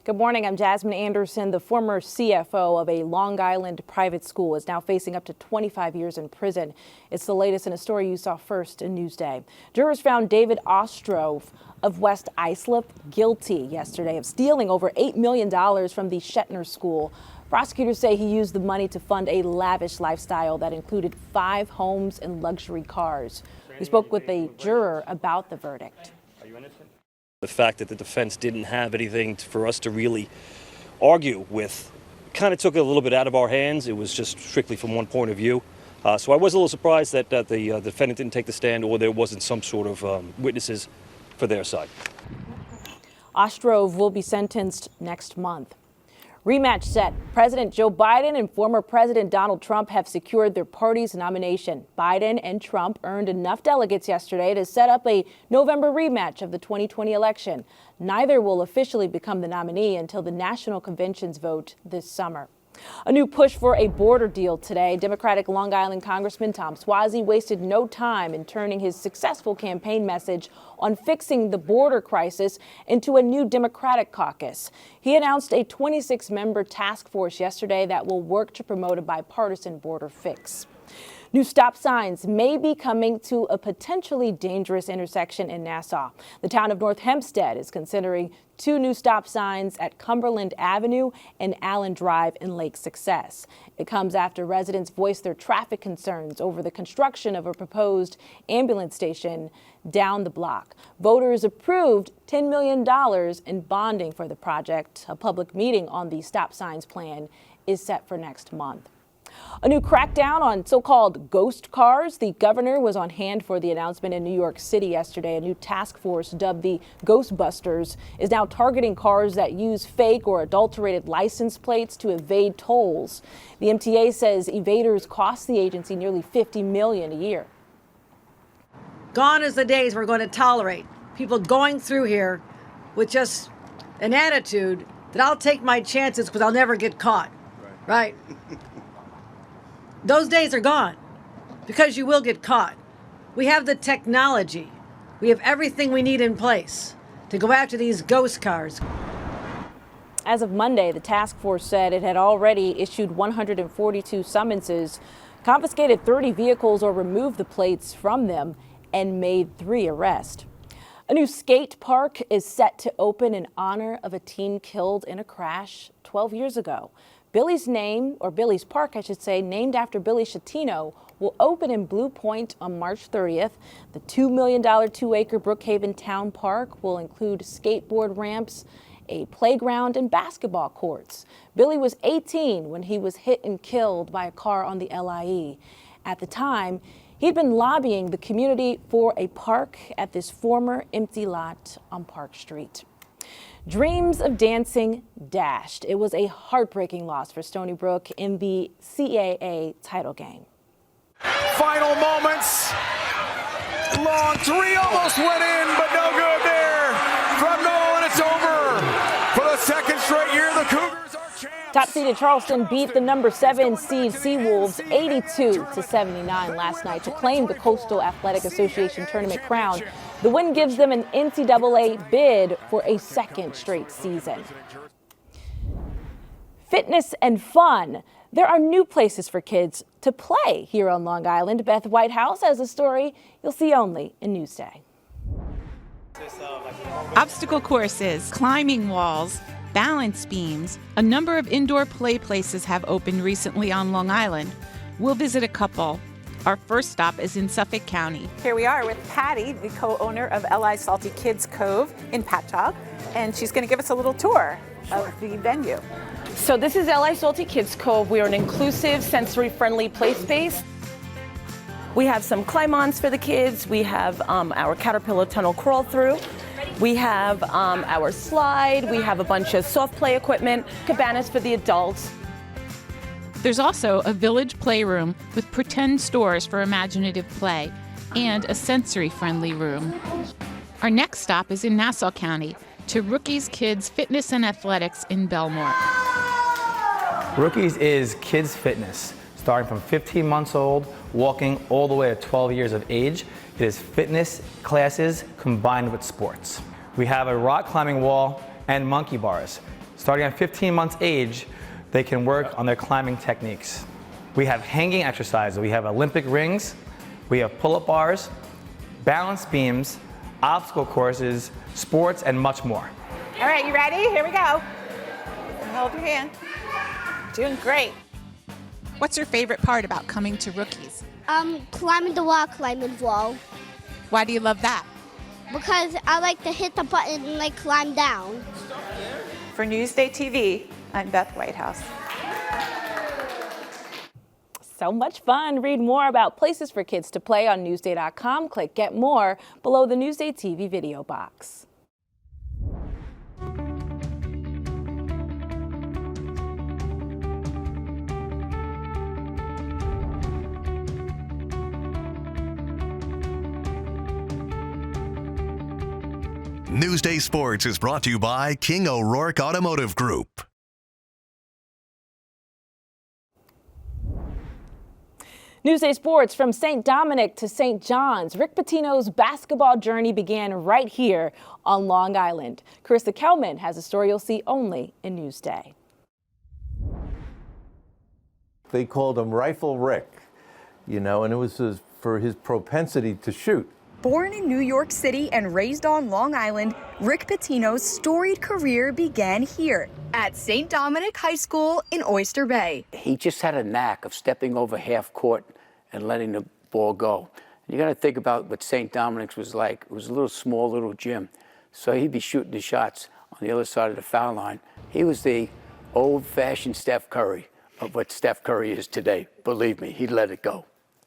Good morning. I'm Jasmine Anderson. The former CFO of a Long Island private school is now facing up to 25 years in prison. It's the latest in a story you saw first in Newsday. Jurors found David Ostrove of West Islip guilty yesterday of stealing over $8 million from the Shetner School. Prosecutors say he used the money to fund a lavish lifestyle that included 5 homes and luxury cars. We spoke with a juror about the verdict. Are you innocent? The fact that the defense didn't have anything for us to really argue with kind of took it a little bit out of our hands. It was just strictly from one point of view. So I was a little surprised that the defendant didn't take the stand, or there wasn't some sort of witnesses for their side. Ostrove will be sentenced next month. Rematch set. President Joe Biden and former President Donald Trump have secured their party's nomination. Biden and Trump earned enough delegates yesterday to set up a November rematch of the 2020 election. Neither will officially become the nominee until the national convention's vote this summer. A new push for a border deal today. Democratic Long Island Congressman Tom Suozzi wasted no time in turning his successful campaign message on fixing the border crisis into a new Democratic caucus. He announced a 26-member task force yesterday that will work to promote a bipartisan border fix. New stop signs may be coming to a potentially dangerous intersection in Nassau. The town of North Hempstead is considering 2 new stop signs at Cumberland Avenue and Allen Drive in Lake Success. It comes after residents voiced their traffic concerns over the construction of a proposed ambulance station down the block. Voters approved $10 million in bonding for the project. A public meeting on the stop signs plan is set for next month. A new crackdown on so-called ghost cars. The governor was on hand for the announcement in New York City yesterday. A new task force dubbed the Ghostbusters is now targeting cars that use fake or adulterated license plates to evade tolls. The MTA says evaders cost the agency nearly $50 million a year. Gone is the days we're going to tolerate people going through here with just an attitude that I'll take my chances because I'll never get caught. Right? Those days are gone because you will get caught. We have the technology. We have everything we need in place to go after these ghost cars. As of Monday, the task force said it had already issued 142 summonses, confiscated 30 vehicles or removed the plates from them, and made 3 arrests. A new skate park is set to open in honor of a teen killed in a crash 12 years ago. Billy's Park, I should say, named after Billy Chatino, will open in Blue Point on March 30th. The $2 million 2-acre Brookhaven Town Park will include skateboard ramps, a playground, and basketball courts. Billy was 18 when he was hit and killed by a car on the LIE. At the time, he'd been lobbying the community for a park at this former empty lot on Park Street. Dreams of dancing dashed. It was a heartbreaking loss for Stony Brook in the CAA title game. Final moments. Long 3 almost went in, but no good there from Noel, and it's over. For the 2nd straight year, the Cougars are champs. Top-seeded Charleston beat the number 7 seed Seawolves 82-79 last night to claim the Coastal Athletic Association tournament crown. The win gives them an NCAA bid for a 2nd straight season. Fitness and fun. There are new places for kids to play here on Long Island. Beth Whitehouse has a story you'll see only in Newsday. Obstacle courses, climbing walls, balance beams. A number of indoor play places have opened recently on Long Island. We'll visit a couple. Our first stop is in Suffolk County. Here we are with Patty, the co-owner of L.I. Salty Kids Cove in Patchogue, and she's going to give us a little tour of the venue. So this is L.I. Salty Kids Cove. We are an inclusive, sensory-friendly play space. We have some climb-ons for the kids. We have our Caterpillar Tunnel crawl through. We have our slide. We have a bunch of soft play equipment, cabanas for the adults. There's also a village playroom with pretend stores for imaginative play and a sensory-friendly room. Our next stop is in Nassau County to Rookies Kids Fitness and Athletics in Belmore. Rookies is kids fitness, starting from 15 months old, walking all the way to 12 years of age. It is fitness classes combined with sports. We have a rock climbing wall and monkey bars. Starting at 15 months age, they can work on their climbing techniques. We have hanging exercises. We have Olympic rings, we have pull-up bars, balance beams, obstacle courses, sports, and much more. All right, you ready? Here we go. Hold your hand. Doing great. What's your favorite part about coming to Rookies? Climbing the wall, climbing the wall. Why do you love that? Because I like to hit the button and like climb down. For NewsdayTV, I'm Beth Whitehouse. So much fun. Read more about places for kids to play on Newsday.com. Click Get More below the Newsday TV video box. Newsday Sports is brought to you by King O'Rourke Automotive Group. Newsday Sports, from St. Dominic to St. John's, Rick Pitino's basketball journey began right here on Long Island. Carissa Kelman has a story you'll see only in Newsday. They called him Rifle Rick, and it was for his propensity to shoot. Born in New York City and raised on Long Island, Rick Pitino's storied career began here at St. Dominic High School in Oyster Bay. He just had a knack of stepping over half court and letting the ball go. And you got to think about what St. Dominic's was like. It was a small little gym. So he'd be shooting the shots on the other side of the foul line. He was the old-fashioned Steph Curry of what Steph Curry is today. Believe me, he'd let it go.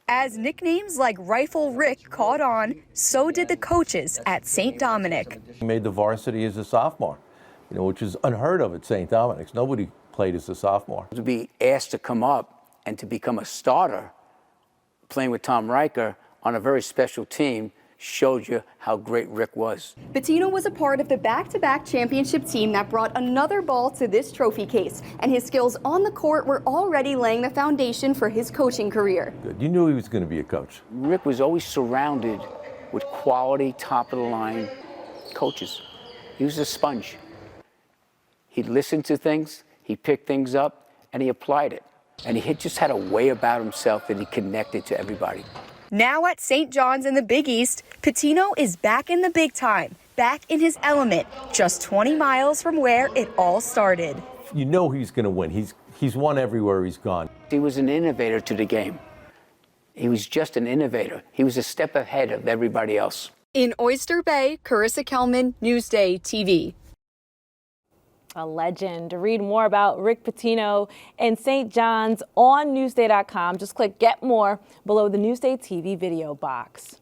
As nicknames like Rifle Rick caught on, so did the coaches at St. Dominic. He made the varsity as a sophomore, which is unheard of at St. Dominic's. Nobody played as a sophomore. To be asked to come up and to become a starter, playing with Tom Riker on a very special team, showed you how great Rick was. Pitino was a part of the back-to-back championship team that brought another ball to this trophy case, and his skills on the court were already laying the foundation for his coaching career. Good. You knew he was going to be a coach. Rick was always surrounded with quality, top-of-the-line coaches. He was a sponge. He'd listen to things, he picked things up, and he applied it. And he just had a way about himself that he connected to everybody. Now at St. John's in the Big East, Pitino is back in the big time, back in his element, just 20 miles from where it all started. You know he's going to win. He's won everywhere he's gone. He was an innovator to the game. He was just an innovator. He was a step ahead of everybody else. In Oyster Bay, Carissa Kelman, Newsday TV. A legend. To read more about Rick Pitino and St. John's on Newsday.com, just click Get More below the Newsday TV video box.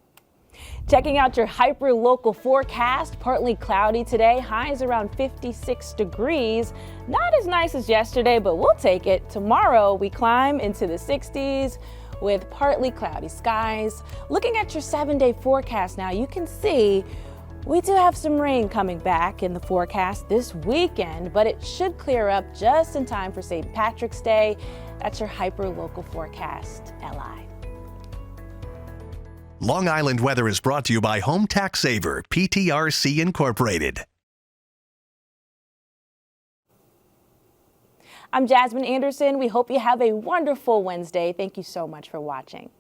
Checking out your hyper-local forecast, partly cloudy today, highs around 56 degrees. Not as nice as yesterday, but we'll take it. Tomorrow, we climb into the 60s with partly cloudy skies. Looking at your 7-day forecast now, you can see we do have some rain coming back in the forecast this weekend, but it should clear up just in time for St. Patrick's Day. That's your hyper-local forecast, LI. Long Island weather is brought to you by Home Tax Saver, PTRC Incorporated. I'm Jasmine Anderson. We hope you have a wonderful Wednesday. Thank you so much for watching.